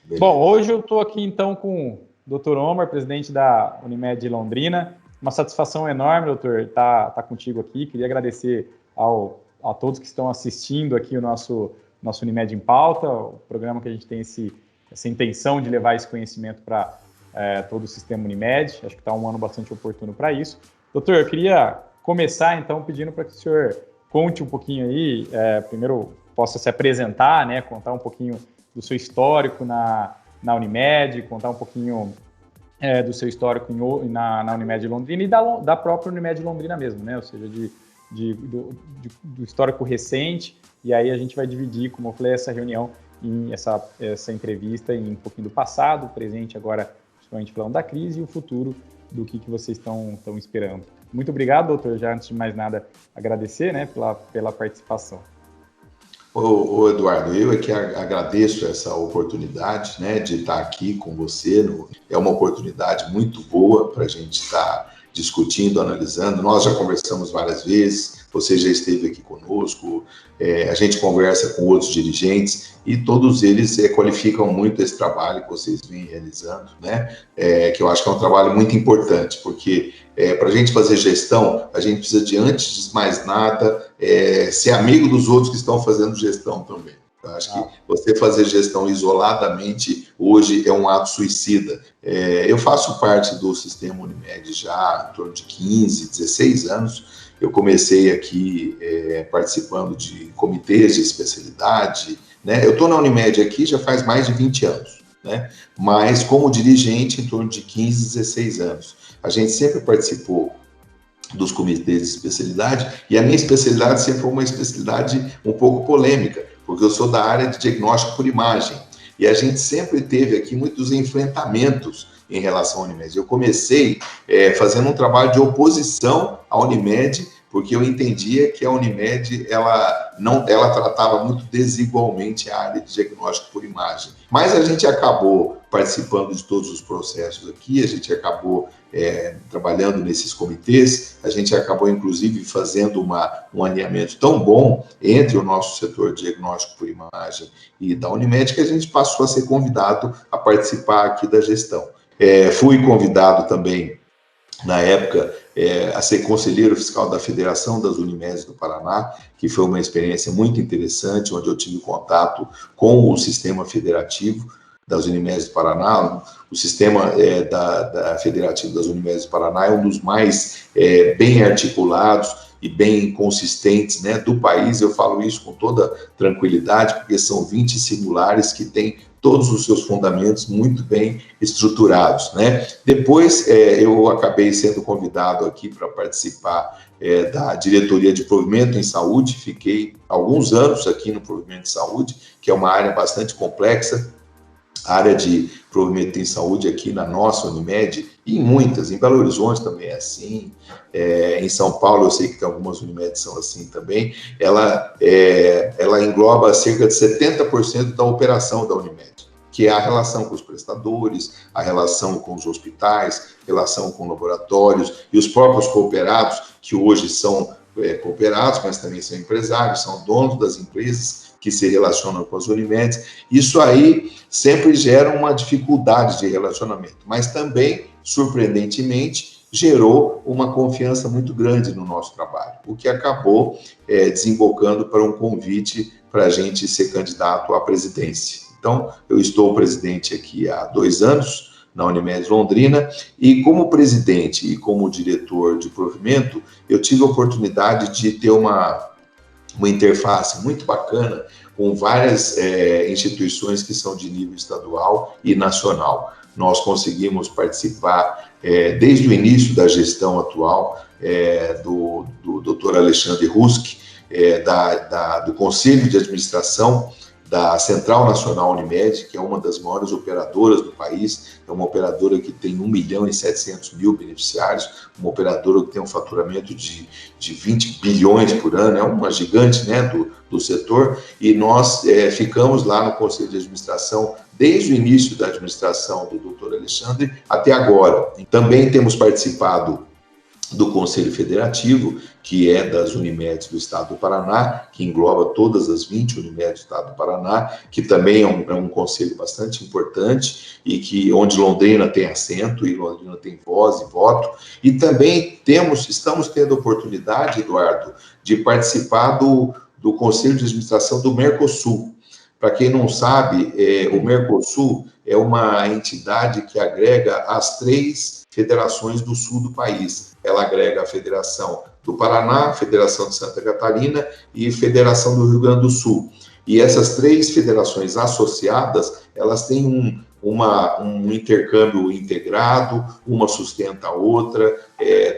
Bom, hoje eu estou aqui então com o Dr. Omar, presidente da Unimed Londrina. Uma satisfação enorme, doutor, estar contigo aqui. Queria agradecer a todos que estão assistindo aqui o nosso Unimed em Pauta, o programa que a gente tem essa intenção de levar esse conhecimento para todo o sistema Unimed. Acho que está um ano bastante oportuno para isso. Doutor, eu queria começar então pedindo para que o senhor conte um pouquinho aí, primeiro possa se apresentar, né, contar um pouquinho do seu histórico na Unimed, contar um pouquinho do seu histórico na Unimed Londrina e da própria Unimed Londrina mesmo, né? Ou seja, do histórico recente, e aí a gente vai dividir, como eu falei, essa reunião, essa entrevista em um pouquinho do passado, presente agora, principalmente falando da crise, e o futuro do que vocês estão esperando. Muito obrigado, doutor, já antes de mais nada agradecer, né, pela participação. Ô Eduardo, eu é que agradeço essa oportunidade, né, de estar aqui com você. É uma oportunidade muito boa para a gente estar discutindo, analisando. Nós já conversamos várias vezes, você já esteve aqui conosco, a gente conversa com outros dirigentes e todos eles qualificam muito esse trabalho que vocês vêm realizando, né? Que eu acho que é um trabalho muito importante, porque para a gente fazer gestão, a gente precisa de, antes de mais nada, ser amigo dos outros que estão fazendo gestão também. Eu acho que você fazer gestão isoladamente hoje é um ato suicida. Eu faço parte do sistema Unimed já há em torno de 15, 16 anos. Eu comecei aqui participando de comitês de especialidade, né? Eu estou na Unimed aqui já faz mais de 20 anos, né? Mas como dirigente em torno de 15, 16 anos. A gente sempre participou dos comitês de especialidade e a minha especialidade sempre foi uma especialidade um pouco polêmica, porque eu sou da área de diagnóstico por imagem e a gente sempre teve aqui muitos enfrentamentos em relação à Unimed. Eu comecei fazendo um trabalho de oposição à Unimed, porque eu entendia que a Unimed ela tratava muito desigualmente a área de diagnóstico por imagem. Mas a gente acabou participando de todos os processos aqui, a gente acabou trabalhando nesses comitês, a gente acabou inclusive fazendo um alinhamento tão bom entre o nosso setor de diagnóstico por imagem e da Unimed que a gente passou a ser convidado a participar aqui da gestão. Fui convidado também, na época, a ser conselheiro fiscal da Federação das Unimedes do Paraná, que foi uma experiência muito interessante, onde eu tive contato com o sistema federativo das Unimedes do Paraná. O sistema da Federativo das Unimedes do Paraná é um dos mais bem articulados e bem consistentes, né, do país. Eu falo isso com toda tranquilidade, porque são 20 singulares que têm todos os seus fundamentos muito bem estruturados, né? Depois, eu acabei sendo convidado aqui para participar da diretoria de provimento em saúde. Fiquei alguns anos aqui no provimento de saúde, que é uma área bastante complexa. A área de provimento em saúde aqui na nossa Unimed, e em muitas, em Belo Horizonte também é assim, em São Paulo eu sei que tem algumas Unimedes são assim também, ela engloba cerca de 70% da operação da Unimed, que é a relação com os prestadores, a relação com os hospitais, relação com laboratórios e os próprios cooperados, que hoje são cooperados, mas também são empresários, são donos das empresas que se relacionam com as Unimedes. Isso aí sempre gera uma dificuldade de relacionamento, mas também, surpreendentemente, gerou uma confiança muito grande no nosso trabalho, o que acabou desembocando para um convite para a gente ser candidato à presidência. Então, eu estou presidente aqui há 2 anos, na Unimed Londrina, e como presidente e como diretor de provimento, eu tive a oportunidade de ter uma interface muito bacana com várias instituições que são de nível estadual e nacional. Nós conseguimos participar desde o início da gestão atual do Dr. Alexandre Rusk, do Conselho de Administração da Central Nacional Unimed, que é uma das maiores operadoras do país, é uma operadora que tem 1.700.000 beneficiários, uma operadora que tem um faturamento de 20 bilhões por ano, é uma gigante, né, do setor, e nós ficamos lá no Conselho de Administração desde o início da administração do Dr. Alexandre até agora. Também temos participado do Conselho Federativo, que é das Unimedes do Estado do Paraná, que engloba todas as 20 Unimedes do Estado do Paraná, que também é um conselho bastante importante e que onde Londrina tem assento e Londrina tem voz e voto. E também estamos tendo a oportunidade, Eduardo, de participar do Conselho de Administração do Mercosul. Para quem não sabe, o Mercosul é uma entidade que agrega as 3 federações do sul do país. Ela agrega a Federação do Paraná, Federação de Santa Catarina e Federação do Rio Grande do Sul. E essas 3 federações associadas, elas têm um intercâmbio integrado, uma sustenta a outra,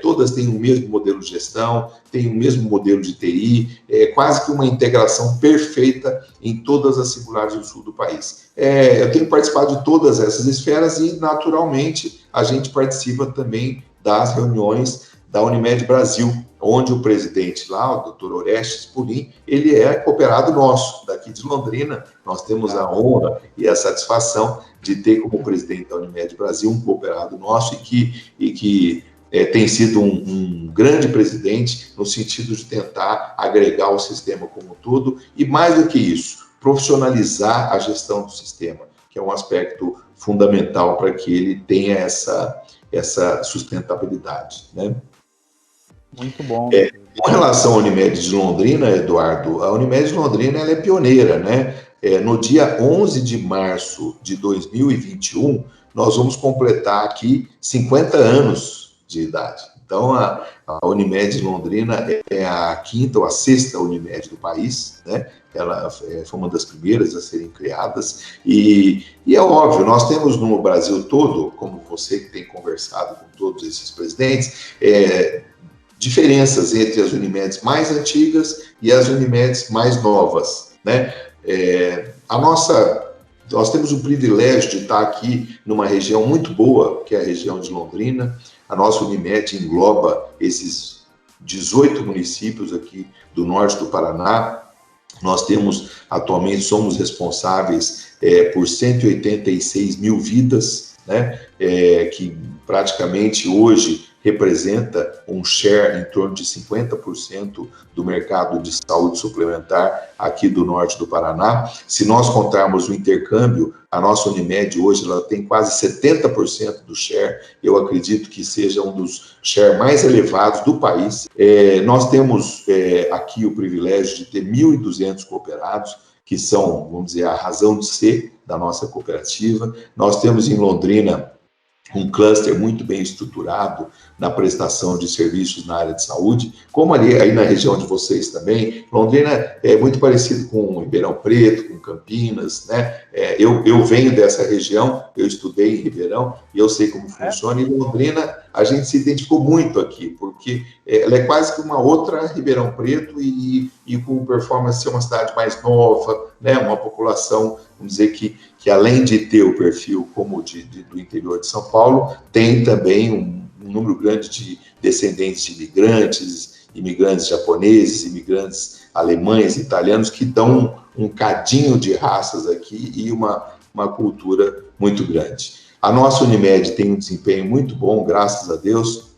todas têm o mesmo modelo de gestão, têm o mesmo modelo de TI, quase que uma integração perfeita em todas as singularidades do sul do país. Eu tenho participado de todas essas esferas e, naturalmente, a gente participa também das reuniões da Unimed Brasil, onde o presidente lá, o Dr. Orestes Purim, ele é cooperado nosso, daqui de Londrina. Nós temos a honra e a satisfação de ter como presidente da Unimed Brasil um cooperado nosso e que tem sido um grande presidente no sentido de tentar agregar o sistema como um todo e, mais do que isso, profissionalizar a gestão do sistema, que é um aspecto fundamental para que ele tenha essa sustentabilidade, né? Muito bom. Com relação à Unimed de Londrina, Eduardo, a Unimed de Londrina ela é pioneira, né? No dia 11 de março de 2021, nós vamos completar aqui 50 anos de idade. Então, a Unimed de Londrina é a 5ª ou a 6ª Unimed do país, né? Ela foi uma das primeiras a serem criadas. E é óbvio, nós temos no Brasil todo, como você que tem conversado com todos esses presidentes, diferenças entre as Unimedes mais antigas e as Unimedes mais novas, né? Nós temos o privilégio de estar aqui numa região muito boa, que é a região de Londrina. A nossa Unimed engloba esses 18 municípios aqui do norte do Paraná. Nós atualmente somos responsáveis por 186 mil vidas, né? Que praticamente hoje representa um share em torno de 50% do mercado de saúde suplementar aqui do norte do Paraná. Se nós contarmos o intercâmbio, a nossa Unimed hoje ela tem quase 70% do share. Eu acredito que seja um dos share mais elevados do país. Nós temos aqui o privilégio de ter 1.200 cooperados, que são, vamos dizer, a razão de ser da nossa cooperativa. Nós temos em Londrina um cluster muito bem estruturado na prestação de serviços na área de saúde, como aí na região de vocês também. Londrina é muito parecido com Ribeirão Preto, com Campinas, né? Eu venho dessa região, eu estudei em Ribeirão e eu sei como funciona. E Londrina, a gente se identificou muito aqui, porque ela é quase que uma outra Ribeirão Preto e com performance de ser uma cidade mais nova, né? Uma população, vamos dizer que além de ter o perfil como do interior de São Paulo, tem também um número grande de descendentes de imigrantes japoneses, imigrantes alemães, italianos, que dão um cadinho de raças aqui e uma cultura muito grande. A nossa Unimed tem um desempenho muito bom, graças a Deus.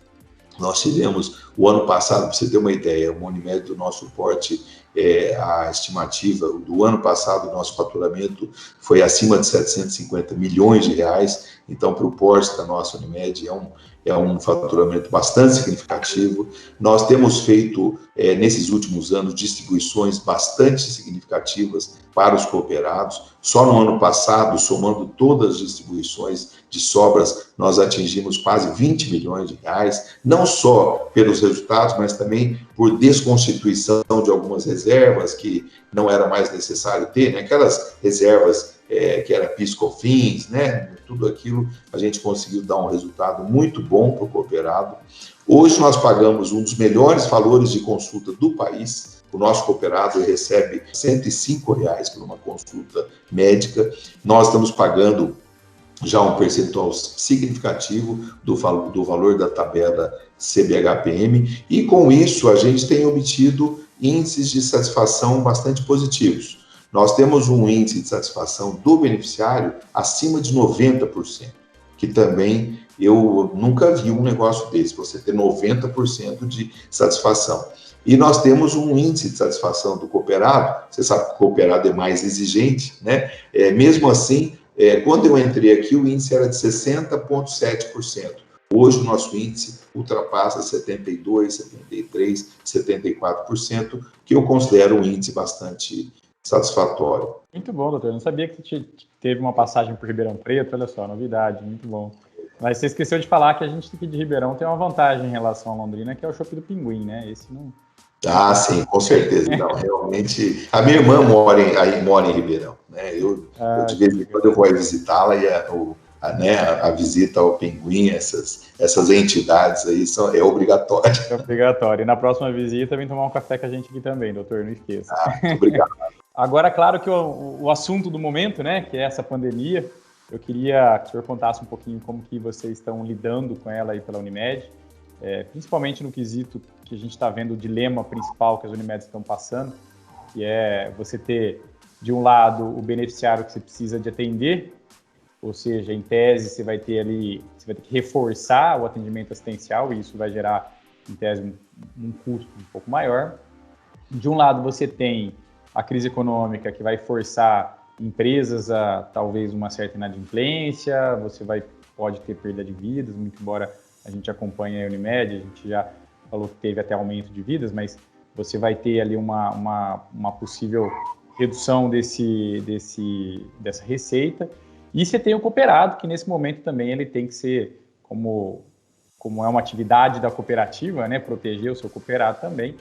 Nós tivemos, o ano passado, para você ter uma ideia, uma Unimed do nosso porte, a estimativa do ano passado, o nosso faturamento foi acima de 750 milhões de reais. Então, para o porte da nossa Unimed, é um faturamento bastante significativo. Nós temos feito, nesses últimos anos, distribuições bastante significativas para os cooperados. Só no ano passado, somando todas as distribuições de sobras, nós atingimos quase 20 milhões de reais, não só pelos resultados, mas também por desconstituição de algumas reservas que não era mais necessário ter, né? Aquelas reservas que era PIS/COFINS, né? Tudo aquilo a gente conseguiu dar um resultado muito bom para o cooperado. Hoje nós pagamos um dos melhores valores de consulta do país. O nosso cooperado recebe R$ 105 por uma consulta médica. Nós estamos pagando já um percentual significativo do valor da tabela CBHPM, e com isso a gente tem obtido índices de satisfação bastante positivos. Nós temos um índice de satisfação do beneficiário acima de 90%. que também eu nunca vi um negócio desse, você ter 90% de satisfação. E nós temos um índice de satisfação do cooperado, você sabe que o cooperado é mais exigente, né? Mesmo assim, quando eu entrei aqui, o índice era de 60,7%. Hoje o nosso índice ultrapassa 72%, 73%, 74%, que eu considero um índice bastante satisfatório. Muito bom, doutor. Eu não sabia que teve uma passagem por Ribeirão Preto, olha só, novidade, muito bom. Mas você esqueceu de falar que a gente aqui de Ribeirão tem uma vantagem em relação a Londrina, que é o Chopp do Pinguim, né? Esse não... Ah, sim, com certeza. Não, realmente. A minha irmã mora em Ribeirão, né? Eu de vez em quando eu vou visitá-la e a visita ao Pinguim, essas entidades aí é obrigatória. É obrigatório. E na próxima visita, vem tomar um café com a gente aqui também, doutor, não esqueça. Muito obrigado. Agora, claro que o assunto do momento, né, que é essa pandemia, eu queria que o senhor contasse um pouquinho como que vocês estão lidando com ela aí pela Unimed, principalmente no quesito que a gente está vendo o dilema principal que as Unimeds estão passando, que é você ter, de um lado, o beneficiário que você precisa de atender, ou seja, em tese, você vai ter que reforçar o atendimento assistencial e isso vai gerar, em tese, um custo um pouco maior. De um lado, você tem a crise econômica que vai forçar empresas a, talvez, uma certa inadimplência, você pode ter perda de vidas, muito embora a gente acompanhe a Unimed, a gente já falou que teve até aumento de vidas, mas você vai ter ali uma possível redução dessa receita. E você tem o cooperado, que nesse momento também ele tem que ser, como é uma atividade da cooperativa, né, proteger o seu cooperado também.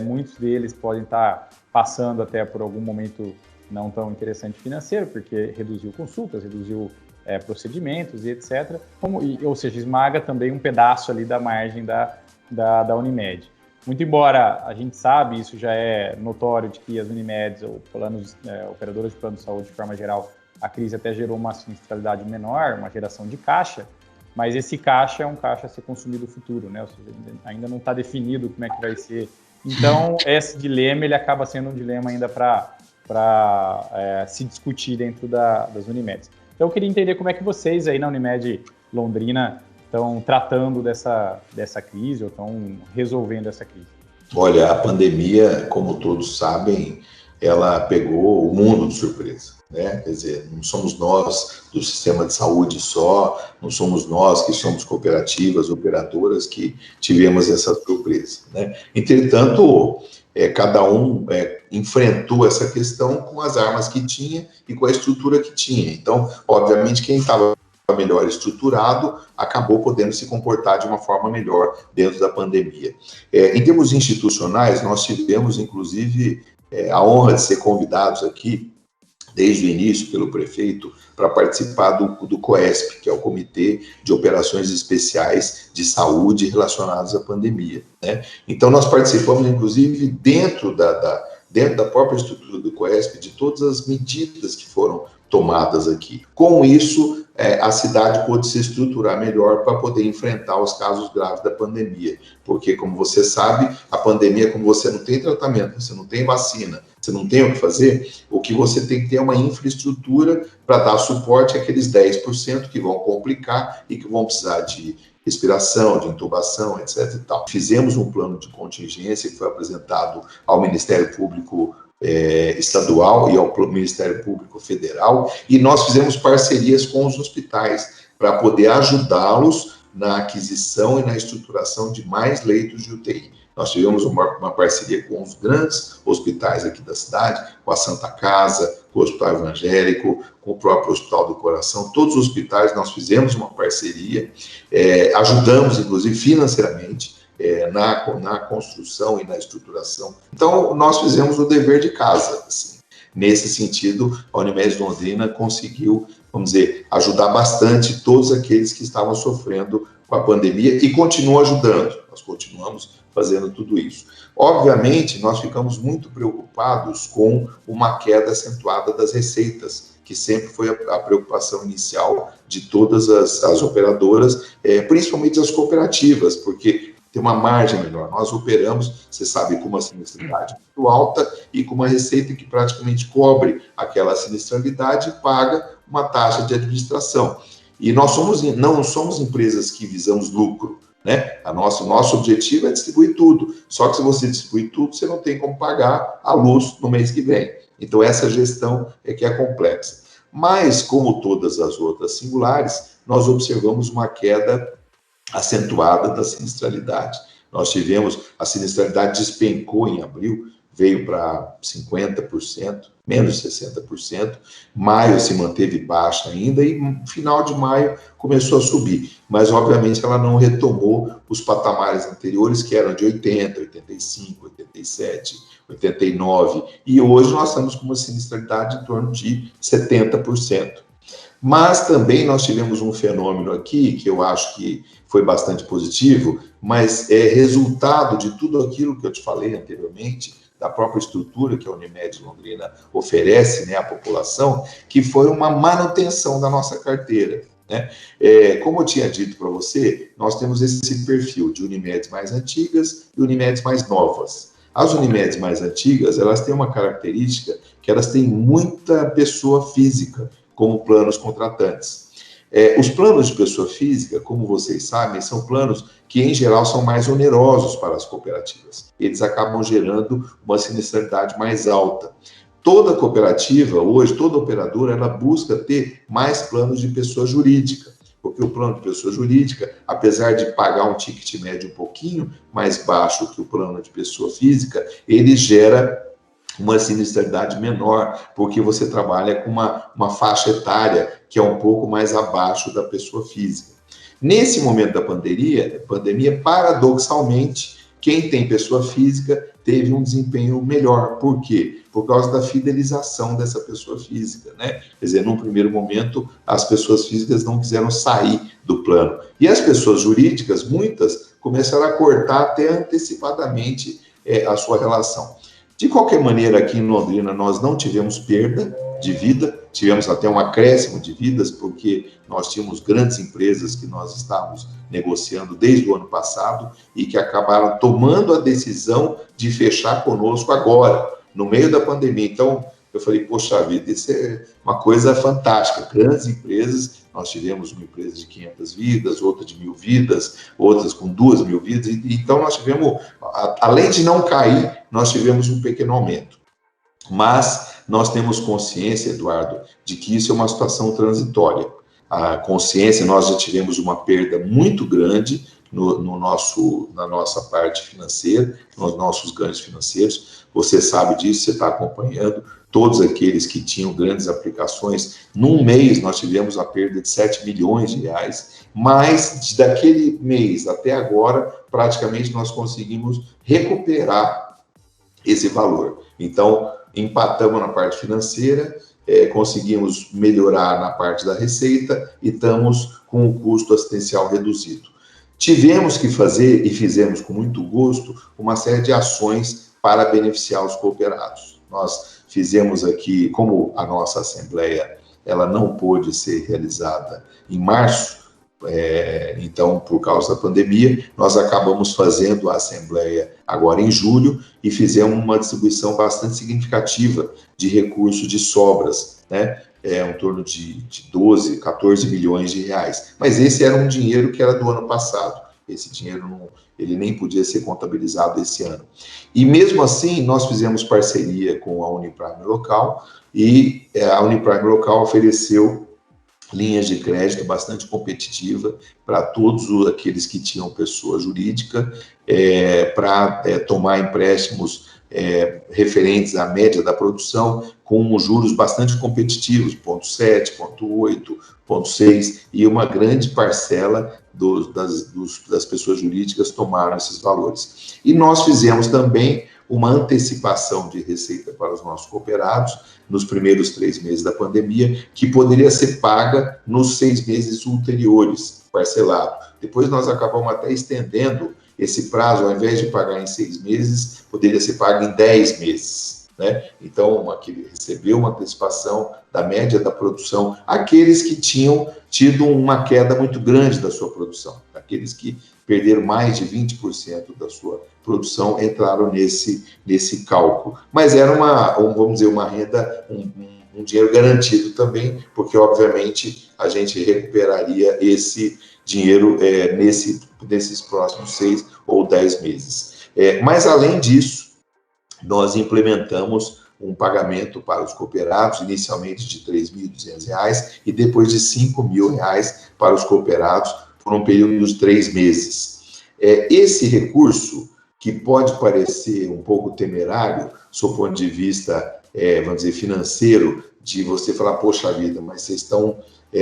Muitos deles podem estar passando até por algum momento não tão interessante financeiro, porque reduziu consultas, reduziu procedimentos e etc. Ou seja, esmaga também um pedaço ali da margem da Unimed. Muito embora a gente sabe, isso já é notório, de que as Unimeds ou operadoras de plano de saúde de forma geral, a crise até gerou uma sinistralidade menor, uma geração de caixa, mas esse caixa é um caixa a ser consumido no futuro, né? Ou seja, ainda não está definido como é que vai ser. Então, esse dilema ele acaba sendo um dilema ainda para se discutir dentro das Unimeds. Então, eu queria entender como é que vocês aí na Unimed Londrina estão tratando dessa crise ou estão resolvendo essa crise. Olha, a pandemia, como todos sabem, ela pegou o mundo de surpresa, né? Quer dizer, não somos nós do sistema de saúde só, não somos nós que somos cooperativas, operadoras que tivemos essa surpresa, né? Entretanto, cada um enfrentou essa questão com as armas que tinha e com a estrutura que tinha. Então, obviamente, quem estava melhor estruturado acabou podendo se comportar de uma forma melhor dentro da pandemia. Em termos institucionais, nós tivemos, inclusive, a honra de ser convidados aqui, desde o início, pelo prefeito, para participar do COESP, que é o Comitê de Operações Especiais de Saúde relacionadas à pandemia, né? Então, nós participamos, inclusive, dentro da própria estrutura do COESP, de todas as medidas que foram tomadas aqui. Com isso, a cidade pôde se estruturar melhor para poder enfrentar os casos graves da pandemia. Porque, como você sabe, a pandemia, como você não tem tratamento, você não tem vacina, você não tem o que fazer, o que você tem que ter é uma infraestrutura para dar suporte àqueles 10% que vão complicar e que vão precisar de respiração, de intubação, etc. e tal. Fizemos um plano de contingência que foi apresentado ao Ministério Público estadual e ao Ministério Público Federal, e nós fizemos parcerias com os hospitais para poder ajudá-los na aquisição e na estruturação de mais leitos de UTI. Nós tivemos uma parceria com os grandes hospitais aqui da cidade, com a Santa Casa, com o Hospital Evangélico, com o próprio Hospital do Coração. Todos os hospitais nós fizemos uma parceria, ajudamos, inclusive, financeiramente, na construção e na estruturação. Então, nós fizemos o dever de casa. Assim. Nesse sentido, a Unimed Londrina conseguiu, vamos dizer, ajudar bastante todos aqueles que estavam sofrendo com a pandemia e continua ajudando. Nós continuamos fazendo tudo isso. Obviamente, nós ficamos muito preocupados com uma queda acentuada das receitas, que sempre foi a preocupação inicial de todas as operadoras, principalmente as cooperativas, porque tem uma margem menor. Nós operamos, você sabe, com uma sinistralidade muito alta e com uma receita que praticamente cobre aquela sinistralidade e paga uma taxa de administração. E nós não somos empresas que visamos lucro, né? Nosso objetivo é distribuir tudo. Só que se você distribuir tudo, você não tem como pagar a luz no mês que vem. Então, essa gestão é que é complexa. Mas, como todas as outras singulares, nós observamos uma queda acentuada da sinistralidade. Nós tivemos, a sinistralidade despencou em abril, veio para 50%, menos 60%. Maio se manteve baixa ainda e no final de maio começou a subir. Mas, obviamente, ela não retomou os patamares anteriores, que eram de 80%, 85%, 87%, 89%. E hoje nós estamos com uma sinistralidade em torno de 70%. Mas também nós tivemos um fenômeno aqui, que eu acho que foi bastante positivo, mas é resultado de tudo aquilo que eu te falei anteriormente, da própria estrutura que a Unimed Londrina oferece, né, à população, que foi uma manutenção da nossa carteira, né? Como eu tinha dito para você, nós temos esse perfil de Unimedes mais antigas e Unimedes mais novas. As Unimedes mais antigas, elas têm uma característica que elas têm muita pessoa física como planos contratantes. Os planos de pessoa física, como vocês sabem, são planos que, em geral, são mais onerosos para as cooperativas. Eles acabam gerando uma sinistralidade mais alta. Toda cooperativa, hoje, toda operadora, ela busca ter mais planos de pessoa jurídica, porque o plano de pessoa jurídica, apesar de pagar um ticket médio um pouquinho mais baixo que o plano de pessoa física, ele gera uma sinistralidade menor, porque você trabalha com uma faixa etária que é um pouco mais abaixo da pessoa física. Nesse momento da pandemia, paradoxalmente, quem tem pessoa física teve um desempenho melhor. Por quê? Por causa da fidelização dessa pessoa física, né? Quer dizer, num primeiro momento, as pessoas físicas não quiseram sair do plano. E as pessoas jurídicas, muitas, começaram a cortar até antecipadamente a sua relação. De qualquer maneira, aqui em Londrina, nós não tivemos perda de vida, tivemos até um acréscimo de vidas, porque nós tínhamos grandes empresas que nós estávamos negociando desde o ano passado e que acabaram tomando a decisão de fechar conosco agora, no meio da pandemia. Então, eu falei, poxa vida, isso é uma coisa fantástica. Grandes empresas, nós tivemos uma empresa de 500 vidas, outra de 1.000 vidas, outras com 2.000 vidas. Então, nós tivemos, além de não cair, nós tivemos um pequeno aumento. Mas nós temos consciência, Eduardo, de que isso é uma situação transitória. A consciência, nós já tivemos uma perda muito grande na nossa parte financeira, nos nossos ganhos financeiros. Você sabe disso, você está acompanhando. Todos aqueles que tinham grandes aplicações, num mês nós tivemos a perda de 7 milhões de reais, mas daquele mês até agora, praticamente nós conseguimos recuperar esse valor. Então, empatamos na parte financeira, conseguimos melhorar na parte da receita e estamos com o custo assistencial reduzido. Tivemos que fazer, e fizemos com muito gosto, uma série de ações para beneficiar os cooperados. Nós fizemos aqui, como a nossa assembleia ela não pôde ser realizada em março, então, por causa da pandemia, nós acabamos fazendo a assembleia agora em julho e fizemos uma distribuição bastante significativa de recursos de sobras, né? Em torno de 12, 14 milhões de reais. Mas esse era um dinheiro que era do ano passado. Esse dinheiro ele nem podia ser contabilizado esse ano. E mesmo assim, nós fizemos parceria com a Uniprime Local e a Uniprime Local ofereceu linhas de crédito bastante competitiva para todos aqueles que tinham pessoa jurídica, para tomar empréstimos referentes à média da produção, com juros bastante competitivos, 0,7, 0,8, 0,6, e uma grande parcela das pessoas jurídicas tomaram esses valores. E nós fizemos também uma antecipação de receita para os nossos cooperados nos primeiros 3 meses da pandemia, que poderia ser paga nos 6 meses ulteriores, parcelado. Depois nós acabamos até estendendo esse prazo, ao invés de pagar em 6 meses, poderia ser pago em 10 meses, né? Então, recebeu uma antecipação da média da produção, aqueles que tinham tido uma queda muito grande da sua produção, aqueles que perderam mais de 20% da sua produção, entraram nesse cálculo. Mas era vamos dizer, uma renda, um um dinheiro garantido também, porque, obviamente, a gente recuperaria esse dinheiro nesses próximos 6 ou 10 meses. Mas, além disso, nós implementamos um pagamento para os cooperados, inicialmente de R$ 3.200 e depois de R$ 5.000 para os cooperados por um período de 3 meses. Esse recurso, que pode parecer um pouco temerário, sob o ponto de vista, vamos dizer, financeiro, de você falar, poxa vida, mas vocês estão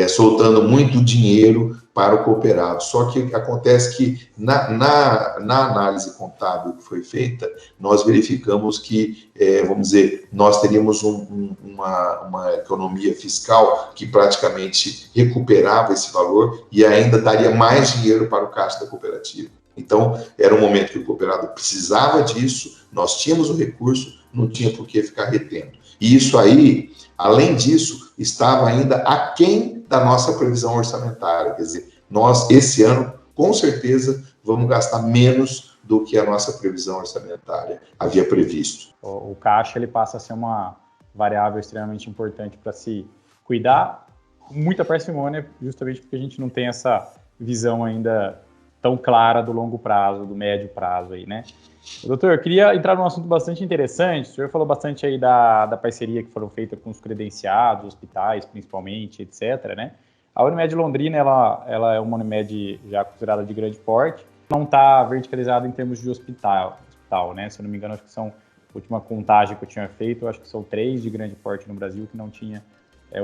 soltando muito dinheiro para o cooperado. Só que acontece que na análise contábil que foi feita, nós verificamos que, vamos dizer, nós teríamos uma economia fiscal que praticamente recuperava esse valor e ainda daria mais dinheiro para o caixa da cooperativa. Então, era um momento que o cooperado precisava disso, nós tínhamos o recurso, não tinha por que ficar retendo. E isso aí, além disso, estava ainda aquém da nossa previsão orçamentária. Quer dizer, nós, esse ano, com certeza, vamos gastar menos do que a nossa previsão orçamentária havia previsto. O caixa ele passa a ser uma variável extremamente importante para se cuidar com muita parcimônia, justamente porque a gente não tem essa visão ainda tão clara do longo prazo, do médio prazo aí, né? Doutor, eu queria entrar num assunto bastante interessante. O senhor falou bastante aí da parceria que foram feita com os credenciados, hospitais, principalmente, etc., né? A Unimed Londrina, ela é uma Unimed já considerada de grande porte, não está verticalizada em termos de hospital, né? Se eu não me engano, acho que são, a última contagem que eu tinha feito, acho que são 3 de grande porte no Brasil que não tinha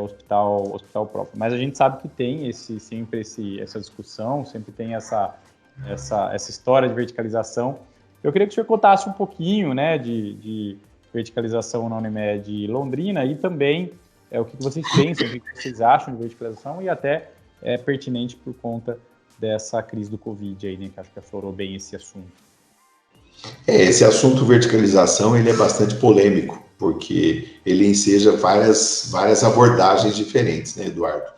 hospital próprio. Mas a gente sabe que tem sempre essa discussão, sempre tem essa história de verticalização. Eu queria que o senhor contasse um pouquinho, né, de verticalização na Unimed Londrina e também o que vocês pensam, o que vocês acham de verticalização e até é pertinente por conta dessa crise do Covid aí, né, que acho que aflorou bem esse assunto. Esse assunto verticalização, ele é bastante polêmico, porque ele enseja várias abordagens diferentes, né, Eduardo?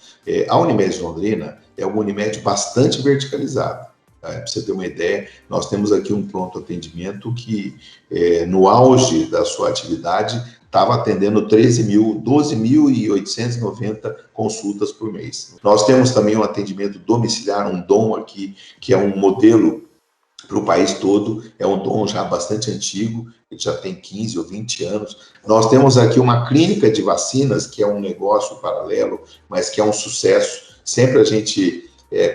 A Unimed Londrina é uma Unimed bastante verticalizada. Para você ter uma ideia, nós temos aqui um pronto atendimento que, no auge da sua atividade, estava atendendo 12.890 consultas por mês. Nós temos também um atendimento domiciliar, um DOM aqui, que é um modelo para o país todo, é um DOM já bastante antigo, ele já tem 15 ou 20 anos. Nós temos aqui uma clínica de vacinas, que é um negócio paralelo, mas que é um sucesso. Sempre a gente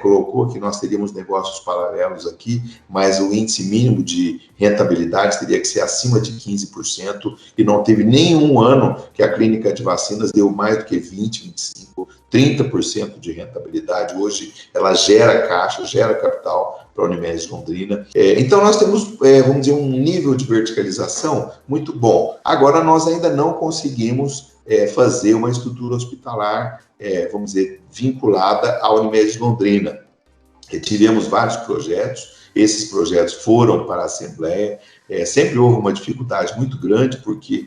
colocou que nós teríamos negócios paralelos aqui, mas o índice mínimo de rentabilidade teria que ser acima de 15%, e não teve nenhum ano que a clínica de vacinas deu mais do que 20%, 25%, 30% de rentabilidade. Hoje ela gera caixa, gera capital para a Unimed Londrina. Então nós temos, vamos dizer, um nível de verticalização muito bom. Agora nós ainda não conseguimos fazer uma estrutura hospitalar, vamos dizer, vinculada à Unimed Londrina. Tivemos vários projetos, esses projetos foram para a Assembleia, sempre houve uma dificuldade muito grande, porque,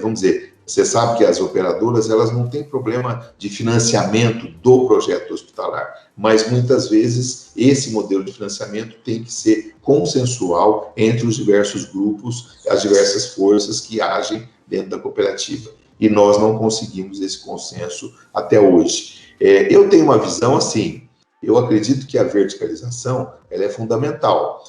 vamos dizer, você sabe que as operadoras, elas não têm problema de financiamento do projeto hospitalar, mas muitas vezes esse modelo de financiamento tem que ser consensual entre os diversos grupos, as diversas forças que agem dentro da cooperativa. E nós não conseguimos esse consenso até hoje. Eu tenho uma visão assim, eu acredito que a verticalização ela é fundamental.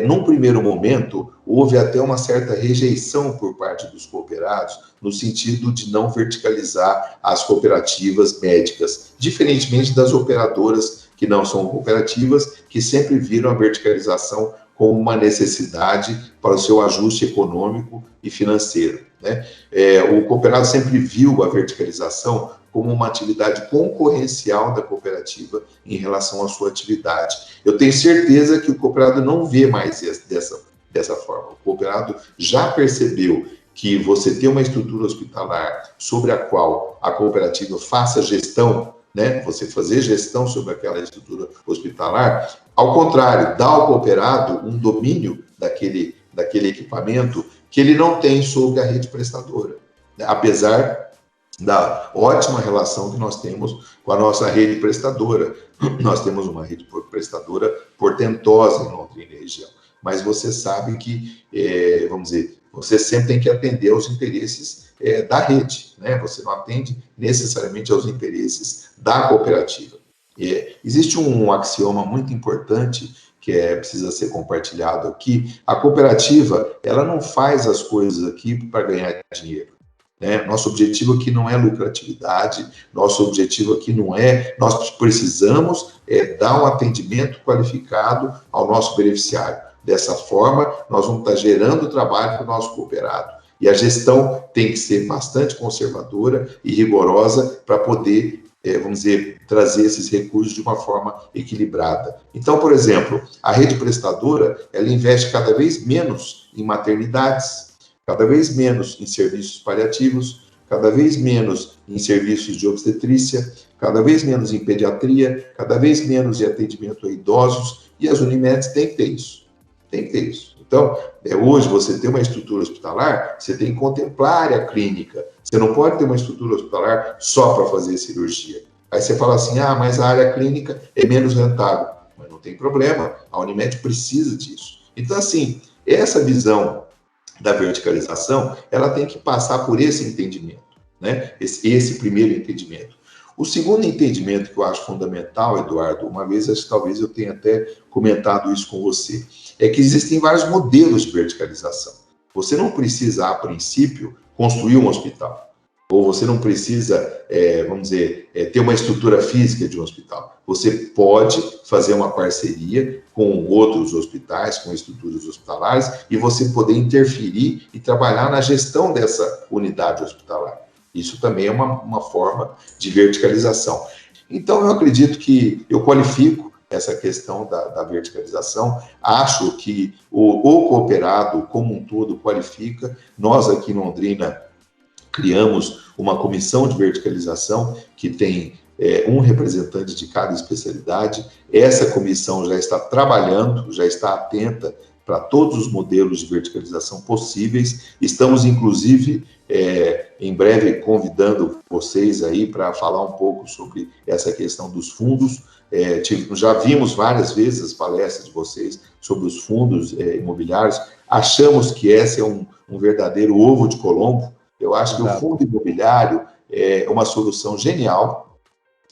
Num primeiro momento, houve até uma certa rejeição por parte dos cooperados, no sentido de não verticalizar as cooperativas médicas, diferentemente das operadoras que não são cooperativas, que sempre viram a verticalização como uma necessidade para o seu ajuste econômico e financeiro, né? O cooperado sempre viu a verticalização como uma atividade concorrencial da cooperativa em relação à sua atividade. Eu tenho certeza que o cooperado não vê mais dessa forma. O cooperado já percebeu que você ter uma estrutura hospitalar sobre a qual a cooperativa faça gestão, né? Você fazer gestão sobre aquela estrutura hospitalar, ao contrário, dá ao cooperado um domínio daquele equipamento que ele não tem sobre a rede prestadora, né? Apesar da ótima relação que nós temos com a nossa rede prestadora. Nós temos uma rede prestadora portentosa em Londrina e região, mas você sabe que, vamos dizer, você sempre tem que atender aos interesses da rede, né? Você não atende necessariamente aos interesses da cooperativa. Existe um axioma muito importante que precisa ser compartilhado aqui. A cooperativa, ela não faz as coisas aqui para ganhar dinheiro, né? Nosso objetivo aqui não é lucratividade, nosso objetivo aqui não é... Nós precisamos dar um atendimento qualificado ao nosso beneficiário. Dessa forma, nós vamos estar gerando trabalho para o nosso cooperado. E a gestão tem que ser bastante conservadora e rigorosa para poder, vamos dizer, trazer esses recursos de uma forma equilibrada. Então, por exemplo, a rede prestadora, ela investe cada vez menos em maternidades, cada vez menos em serviços paliativos, cada vez menos em serviços de obstetrícia, cada vez menos em pediatria, cada vez menos em atendimento a idosos, e as Unimedes têm que ter isso. Tem que ter isso. Então, hoje você tem uma estrutura hospitalar, você tem que contemplar a área clínica. Você não pode ter uma estrutura hospitalar só para fazer cirurgia. Aí você fala assim, mas a área clínica é menos rentável. Mas não tem problema, a Unimed precisa disso. Então, assim, essa visão da verticalização, ela tem que passar por esse entendimento, né? Esse primeiro entendimento. O segundo entendimento que eu acho fundamental, Eduardo, uma vez, talvez eu tenha até comentado isso com você, é que existem vários modelos de verticalização. Você não precisa, a princípio, construir um hospital. Ou você não precisa, vamos dizer, ter uma estrutura física de um hospital. Você pode fazer uma parceria com outros hospitais, com estruturas hospitalares, e você poder interferir e trabalhar na gestão dessa unidade hospitalar. Isso também é uma forma de verticalização. Então, eu acredito que eu qualifico essa questão da verticalização, acho que o cooperado como um todo qualifica. Nós aqui em Londrina criamos uma comissão de verticalização que tem um representante de cada especialidade. Essa comissão já está trabalhando, já está atenta para todos os modelos de verticalização possíveis. Estamos, inclusive, em breve convidando vocês aí para falar um pouco sobre essa questão dos fundos. Já vimos várias vezes as palestras de vocês sobre os fundos imobiliários. Achamos que esse é um verdadeiro ovo de Colombo. Eu acho que o fundo imobiliário é uma solução genial.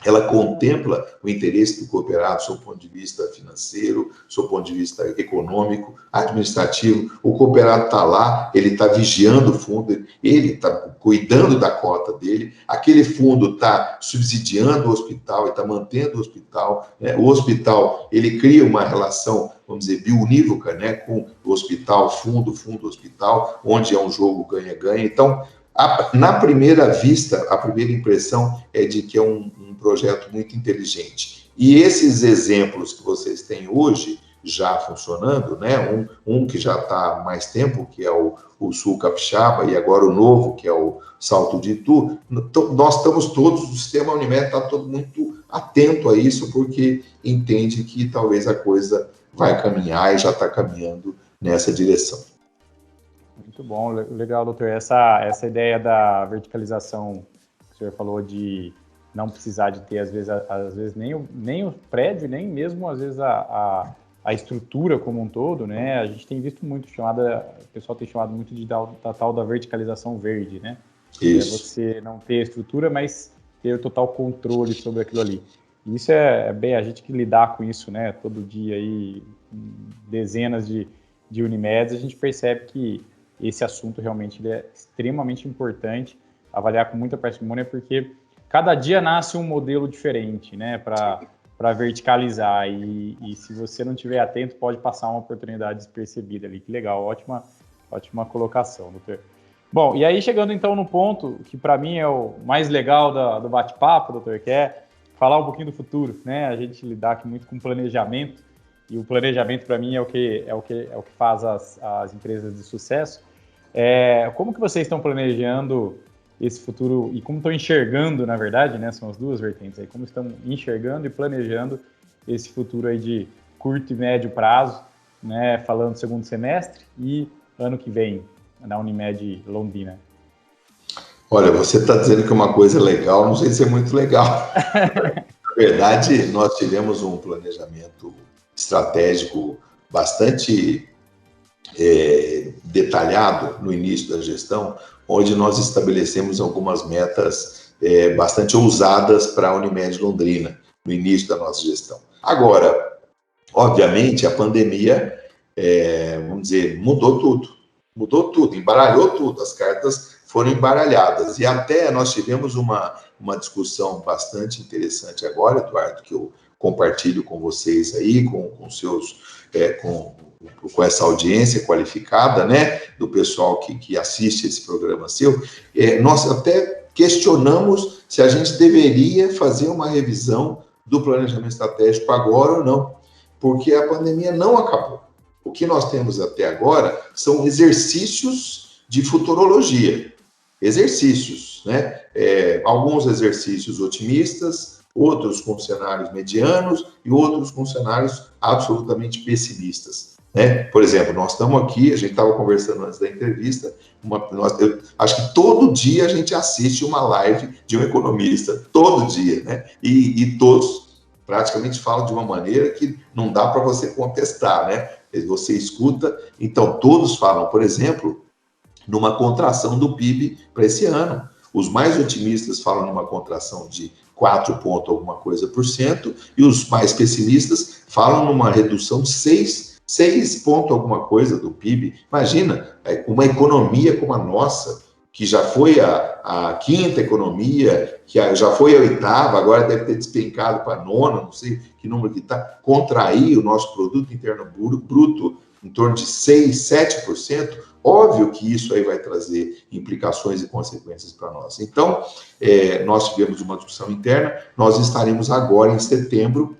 Ela contempla o interesse do cooperado, do seu ponto de vista financeiro, do seu ponto de vista econômico, administrativo. O cooperado está lá, ele está vigiando o fundo, ele está cuidando da cota dele, aquele fundo está subsidiando o hospital e está mantendo o hospital, né? O hospital, ele cria uma relação, vamos dizer, bionívoca, né, com o hospital, fundo, hospital, onde é um jogo ganha-ganha. Então, na primeira vista, a primeira impressão é de que é um projeto muito inteligente. E esses exemplos que vocês têm hoje, já funcionando, né? Um que já está há mais tempo, que é o Sul Capixaba, e agora o novo, que é o Salto de Itu, nós estamos todos, o sistema Unimed está todo muito atento a isso, porque entende que talvez a coisa vai caminhar e já está caminhando nessa direção. Muito bom, legal, doutor. Essa ideia da verticalização que o senhor falou de não precisar de ter, às vezes nem o prédio, nem mesmo, às vezes, a estrutura como um todo, né? A gente tem visto muito o pessoal tem chamado muito de da tal da verticalização verde, né? Isso. É você não ter estrutura, mas ter o total controle sobre aquilo ali. E isso é bem a gente que lidar com isso, né? Todo dia aí, dezenas de Unimeds, a gente percebe que esse assunto realmente ele é extremamente importante avaliar com muita parcimônia, porque cada dia nasce um modelo diferente, né, para verticalizar, e se você não estiver atento, pode passar uma oportunidade despercebida ali. Que legal, ótima colocação, doutor. Bom, e aí chegando então no ponto que para mim é o mais legal do bate-papo, doutor, que é falar um pouquinho do futuro, né? A gente lidar aqui muito com planejamento, e o planejamento para mim é o que faz as empresas de sucesso. Como que vocês estão planejando esse futuro e como estão enxergando, na verdade, né? São as duas vertentes aí, como estão enxergando e planejando esse futuro aí de curto e médio prazo, né? Falando segundo semestre e ano que vem na Unimed Londrina. Olha, você está dizendo que é uma coisa legal, não sei se é muito legal. Na verdade, nós tivemos um planejamento estratégico bastante detalhado no início da gestão, onde nós estabelecemos algumas metas bastante ousadas para a Unimed Londrina, no início da nossa gestão. Agora, obviamente, a pandemia, vamos dizer, mudou tudo, embaralhou tudo, as cartas foram embaralhadas, e até nós tivemos uma discussão bastante interessante agora, Eduardo, que eu compartilho com vocês aí, com essa audiência qualificada, né, do pessoal que assiste esse programa seu. Nós até questionamos se a gente deveria fazer uma revisão do planejamento estratégico agora ou não, porque a pandemia não acabou. O que nós temos até agora são exercícios de futurologia, exercícios, né? Alguns exercícios otimistas, outros com cenários medianos e outros com cenários absolutamente pessimistas, né? Por exemplo, nós estamos aqui, a gente estava conversando antes da entrevista, eu acho que todo dia a gente assiste uma live de um economista, todo dia, né? E todos praticamente falam de uma maneira que não dá para você contestar, né? Você escuta, então todos falam, por exemplo, numa contração do PIB para esse ano. Os mais otimistas falam numa contração de 4 ponto alguma coisa por cento, e os mais pessimistas falam numa redução de 6 ponto alguma coisa do PIB. Imagina, uma economia como a nossa, que já foi a quinta economia, que já foi a oitava, agora deve ter despencado para a nona, não sei que número que está, contrair o nosso produto interno bruto em torno de 6, 7%, óbvio que isso aí vai trazer implicações e consequências para nós. Então, nós tivemos uma discussão interna, nós estaremos agora em setembro,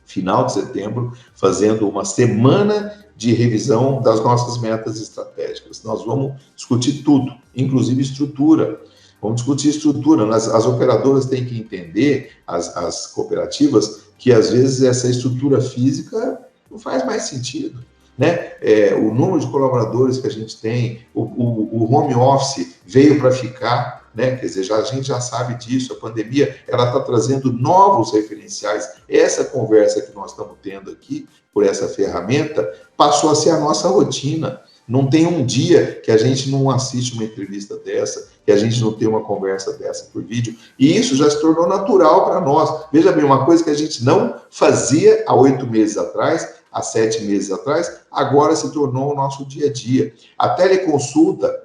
final de setembro, fazendo uma semana de revisão das nossas metas estratégicas. Nós vamos discutir tudo, inclusive estrutura. Vamos discutir estrutura. As operadoras têm que entender, as cooperativas, que às vezes essa estrutura física não faz mais sentido, né? O número de colaboradores que a gente tem, o home office veio para ficar, né? Quer dizer, a gente já sabe disso, a pandemia ela está trazendo novos referenciais. Essa conversa que nós estamos tendo aqui, por essa ferramenta, passou a ser a nossa rotina. Não tem um dia que a gente não assiste uma entrevista dessa, que a gente não tem uma conversa dessa por vídeo, e isso já se tornou natural para nós. Veja bem, uma coisa que a gente não fazia há 8 meses atrás, há 7 meses atrás, agora se tornou o nosso dia a dia. A teleconsulta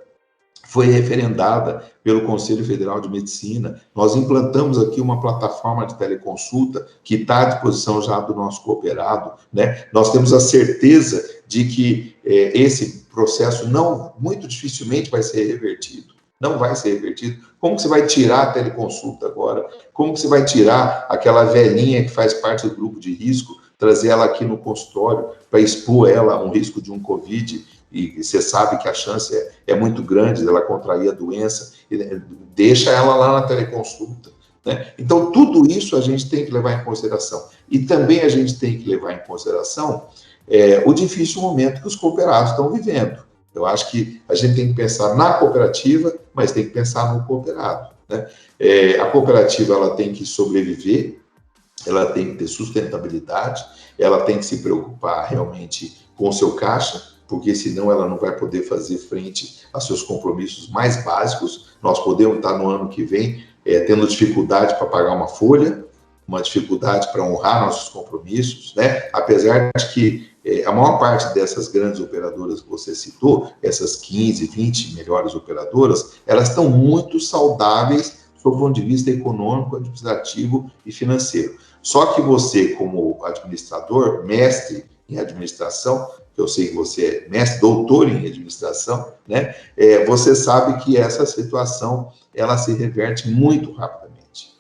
foi referendada pelo Conselho Federal de Medicina. Nós implantamos aqui uma plataforma de teleconsulta que está à disposição já do nosso cooperado, né? Nós temos a certeza de que esse processo muito dificilmente vai ser revertido. Não vai ser revertido. Como que você vai tirar a teleconsulta agora? Como que você vai tirar aquela velhinha que faz parte do grupo de risco, trazer ela aqui no consultório para expor ela a um risco de um Covid? E você sabe que a chance é muito grande dela contrair a doença, deixa ela lá na teleconsulta, né? Então, tudo isso a gente tem que levar em consideração. E também a gente tem que levar em consideração o difícil momento que os cooperados estão vivendo. Eu acho que a gente tem que pensar na cooperativa, mas tem que pensar no cooperado, né? A cooperativa ela tem que sobreviver, ela tem que ter sustentabilidade, ela tem que se preocupar realmente com o seu caixa, porque senão ela não vai poder fazer frente aos seus compromissos mais básicos. Nós podemos estar no ano que vem tendo dificuldade para pagar uma folha, uma dificuldade para honrar nossos compromissos, né? Apesar de que a maior parte dessas grandes operadoras que você citou, essas 15, 20 melhores operadoras, elas estão muito saudáveis sob o ponto de vista econômico, administrativo e financeiro. Só que você, como administrador, mestre em administração, eu sei que você é mestre, doutor em administração, né? Você sabe que essa situação, ela se reverte muito rapidamente.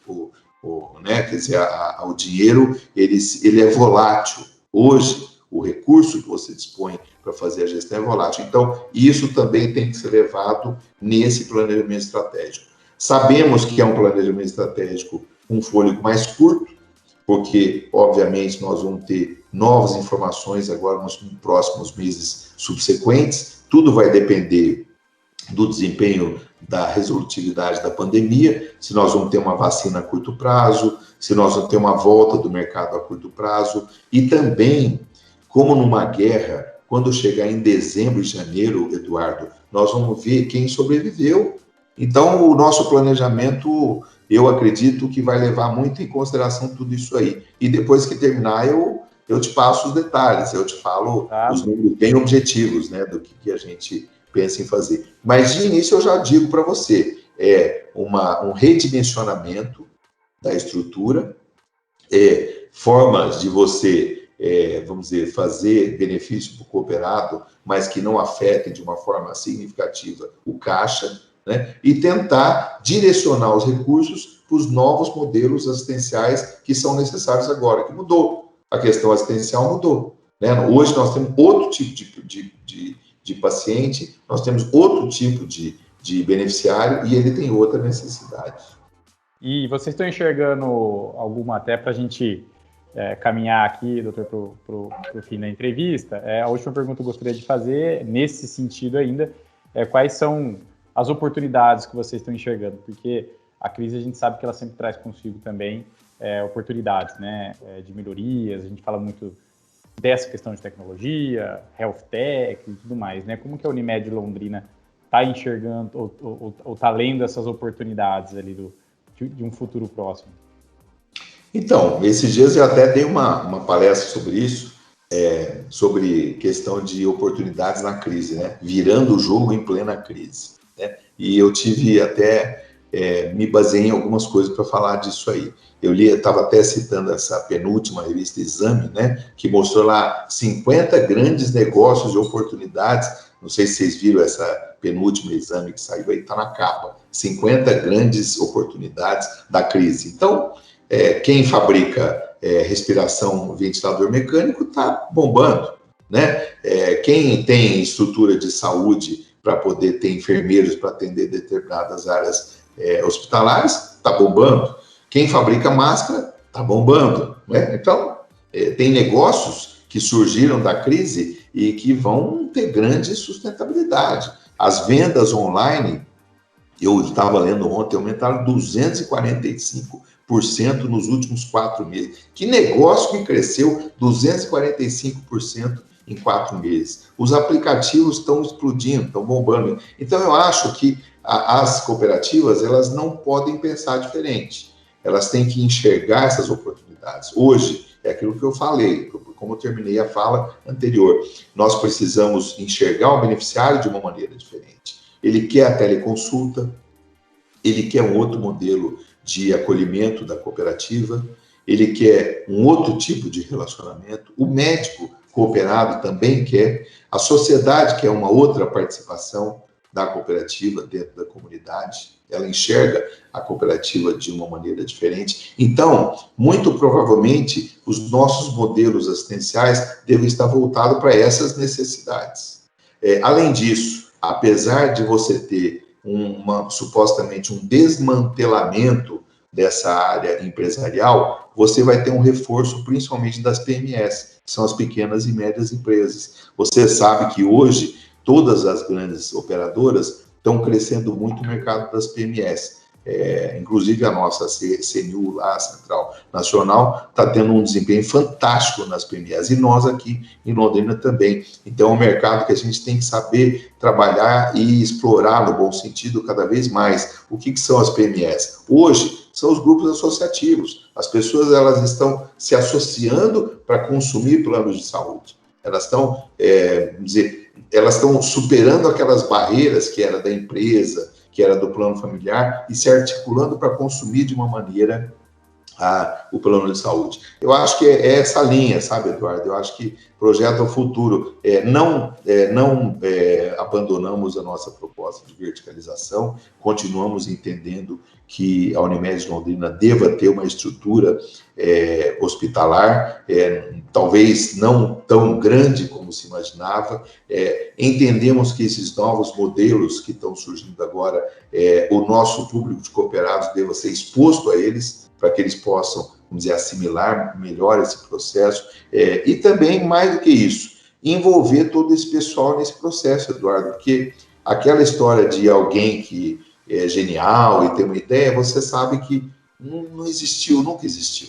Né? Quer dizer, o dinheiro, ele é volátil. Hoje, o recurso que você dispõe para fazer a gestão é volátil. Então, isso também tem que ser levado nesse planejamento estratégico. Sabemos que é um planejamento estratégico com um fôlego mais curto, porque, obviamente, nós vamos ter novas informações agora nos próximos meses subsequentes. Tudo vai depender do desempenho da resolutividade da pandemia, se nós vamos ter uma vacina a curto prazo, se nós vamos ter uma volta do mercado a curto prazo, e também, como numa guerra, quando chegar em dezembro e janeiro, Eduardo, nós vamos ver quem sobreviveu. Então, o nosso planejamento, eu acredito que vai levar muito em consideração tudo isso aí. E depois que terminar, eu te passo os detalhes, eu te falo os números bem objetivos, né, do que a gente pensa em fazer. Mas, de início, eu já digo para você, um redimensionamento da estrutura, formas de você, vamos dizer, fazer benefício para o cooperado, mas que não afetem de uma forma significativa o caixa, né? E tentar direcionar os recursos para os novos modelos assistenciais que são necessários agora, que mudou. A questão assistencial mudou, né? Hoje nós temos outro tipo de paciente, nós temos outro tipo de beneficiário e ele tem outra necessidade. E vocês estão enxergando alguma, até para a gente caminhar aqui, doutor, para o fim da entrevista, a última pergunta que eu gostaria de fazer, nesse sentido ainda, quais são as oportunidades que vocês estão enxergando? Porque a crise, a gente sabe que ela sempre traz consigo também oportunidades, né, de melhorias, a gente fala muito dessa questão de tecnologia, health tech e tudo mais, né? Como que a Unimed Londrina está enxergando ou está lendo essas oportunidades ali de um futuro próximo? Então, esses dias eu até dei uma palestra sobre isso, sobre questão de oportunidades na crise, né? Virando o jogo em plena crise, né? E eu tive até, me baseei em algumas coisas para falar disso aí. Eu estava até citando essa penúltima revista Exame, né? Que mostrou lá 50 grandes negócios e oportunidades. Não sei se vocês viram essa penúltima Exame que saiu aí, está na capa. 50 grandes oportunidades da crise. Então, quem fabrica respiração, ventilador mecânico está bombando, né? Quem tem estrutura de saúde para poder ter enfermeiros para atender determinadas áreas hospitalares está bombando. Quem fabrica máscara está bombando, né? Então, tem negócios que surgiram da crise e que vão ter grande sustentabilidade. As vendas online, eu estava lendo ontem, aumentaram 245% nos últimos 4 meses. Que negócio que cresceu 245% em 4 meses? Os aplicativos estão explodindo, estão bombando. Então, eu acho que as cooperativas, elas não podem pensar diferente. Elas têm que enxergar essas oportunidades. Hoje, é aquilo que eu falei, como eu terminei a fala anterior, nós precisamos enxergar o beneficiário de uma maneira diferente. Ele quer a teleconsulta, ele quer um outro modelo de acolhimento da cooperativa, ele quer um outro tipo de relacionamento, o médico cooperado também quer, a sociedade quer uma outra participação da cooperativa dentro da comunidade, ela enxerga a cooperativa de uma maneira diferente. Então, muito provavelmente, os nossos modelos assistenciais devem estar voltados para essas necessidades. Além disso, apesar de você ter supostamente um desmantelamento dessa área empresarial, você vai ter um reforço principalmente das PMS, que são as pequenas e médias empresas. Você sabe que hoje todas as grandes operadoras estão crescendo muito o mercado das PMS. Inclusive a nossa CNU, lá, a Central Nacional, está tendo um desempenho fantástico nas PMEs, e nós aqui em Londrina também. Então é um mercado que a gente tem que saber trabalhar e explorar no bom sentido cada vez mais. O que são as PMEs? Hoje são os grupos associativos. As pessoas, elas estão se associando para consumir planos de saúde. Elas estão, elas estão superando aquelas barreiras que era da empresa, que era do plano familiar, e se articulando para consumir de uma maneira o plano de saúde. Eu acho que é essa linha, sabe, Eduardo? Eu acho que projeta o futuro. Não abandonamos a nossa proposta de verticalização, continuamos entendendo que a Unimed Londrina deva ter uma estrutura hospitalar, talvez não tão grande como se imaginava. Entendemos que esses novos modelos que estão surgindo agora, o nosso público de cooperados deva ser exposto a eles, para que eles possam, vamos dizer, assimilar melhor esse processo, e também, mais do que isso, envolver todo esse pessoal nesse processo, Eduardo, porque aquela história de alguém que é genial e tem uma ideia, você sabe que não existiu, nunca existiu.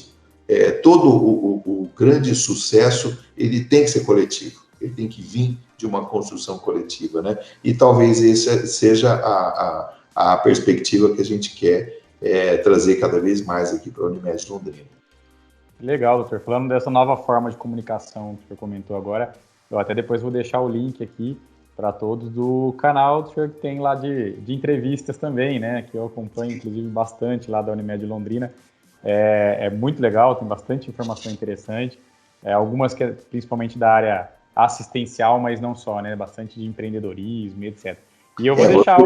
Todo o grande sucesso, ele tem que ser coletivo, ele tem que vir de uma construção coletiva, né? E talvez essa seja a perspectiva que a gente quer trazer cada vez mais aqui para a Unimed Londrina. Legal, doutor. Falando dessa nova forma de comunicação que o senhor comentou agora, eu até depois vou deixar o link aqui para todos do canal do senhor que tem lá de entrevistas também, né? Que eu acompanho, inclusive, bastante lá da Unimed Londrina. É muito legal, tem bastante informação interessante. Algumas que é principalmente da área assistencial, mas não só, né? Bastante de empreendedorismo, etc. E eu vou deixar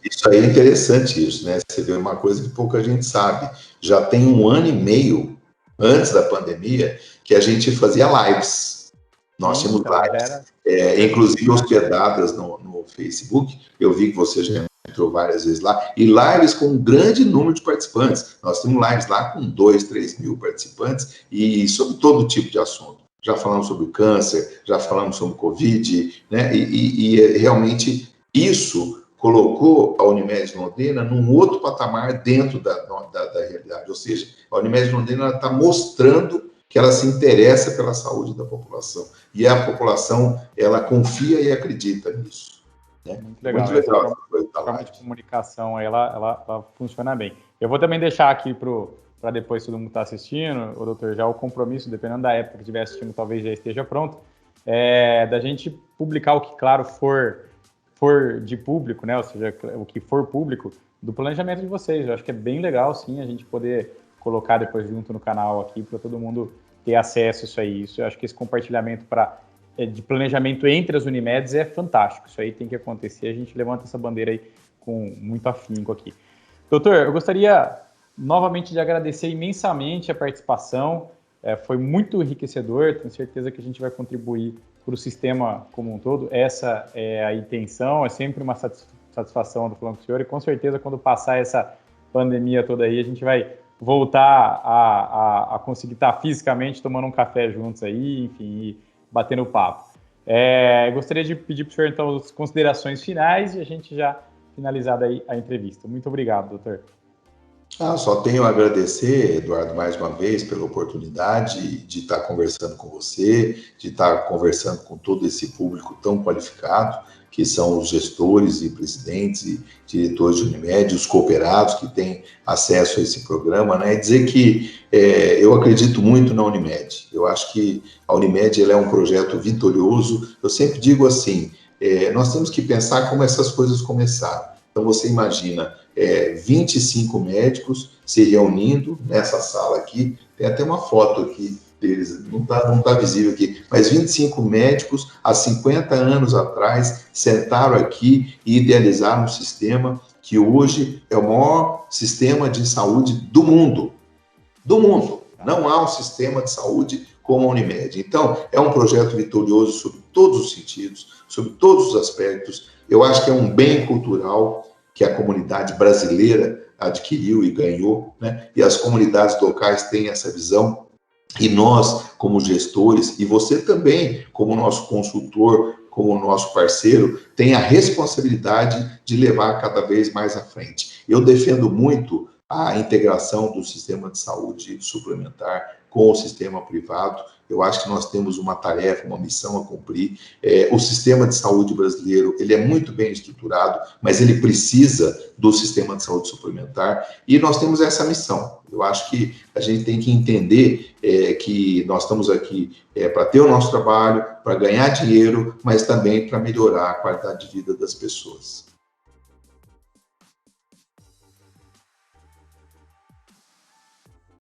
Isso aí é interessante, isso, né? Você vê uma coisa que pouca gente sabe. Já tem 1 ano e meio antes da pandemia que a gente fazia lives. Nós tínhamos lives, inclusive hospedadas no Facebook. Eu vi que você já entrou várias vezes lá. E lives com um grande número de participantes. Nós temos lives lá com 2, 3 mil participantes e sobre todo tipo de assunto. Já falamos sobre câncer, já falamos sobre Covid, né? E realmente isso colocou a Unimed Londrina num outro patamar dentro da realidade. Ou seja, a Unimed Londrina está mostrando que ela se interessa pela saúde da população. E a população, ela confia e acredita nisso. Né? Muito legal. A forma de comunicação, ela funciona bem. Eu vou também deixar aqui para depois todo mundo estar assistindo, o doutor, já o compromisso, dependendo da época que estiver assistindo, talvez já esteja pronto, da gente publicar o que, claro, for de público, né? Ou seja, o que for público, do planejamento de vocês. Eu acho que é bem legal, sim, a gente poder colocar depois junto no canal aqui para todo mundo ter acesso a isso aí. Eu acho que esse compartilhamento de planejamento entre as Unimeds é fantástico. Isso aí tem que acontecer. A gente levanta essa bandeira aí com muito afinco aqui. Doutor, eu gostaria novamente de agradecer imensamente a participação. Foi muito enriquecedor. Tenho certeza que a gente vai contribuir para o sistema como um todo. Essa é a intenção. É sempre uma satisfação do falando com o senhor. E com certeza, quando passar essa pandemia toda aí, a gente vai voltar a conseguir estar fisicamente tomando um café juntos aí, enfim, e batendo papo. Gostaria de pedir para o senhor, então, as considerações finais e a gente já finalizada aí a entrevista. Muito obrigado, doutor. Só tenho a agradecer, Eduardo, mais uma vez, pela oportunidade de estar conversando com você, de estar conversando com todo esse público tão qualificado, que são os gestores e presidentes e diretores de Unimed, os cooperados que têm acesso a esse programa, né? E dizer que eu acredito muito na Unimed. Eu acho que a Unimed ela é um projeto vitorioso. Eu sempre digo assim, nós temos que pensar como essas coisas começaram. Então, você imagina 25 médicos se reunindo nessa sala aqui, tem até uma foto aqui deles, não tá visível aqui, mas 25 médicos, há 50 anos atrás, sentaram aqui e idealizaram um sistema que hoje é o maior sistema de saúde do mundo. Do mundo. Não há um sistema de saúde como a Unimed. Então, é um projeto vitorioso sobre todos os sentidos, sobre todos os aspectos. Eu acho que é um bem cultural que a comunidade brasileira adquiriu e ganhou, né? E as comunidades locais têm essa visão. E nós, como gestores, e você também, como nosso consultor, como nosso parceiro, tem a responsabilidade de levar cada vez mais à frente. Eu defendo muito a integração do sistema de saúde suplementar com o sistema privado. Eu acho que nós temos uma tarefa, uma missão a cumprir. O sistema de saúde brasileiro, ele é muito bem estruturado, mas ele precisa do sistema de saúde suplementar e nós temos essa missão. Eu acho que a gente tem que entender que nós estamos aqui para ter o nosso trabalho, para ganhar dinheiro, mas também para melhorar a qualidade de vida das pessoas.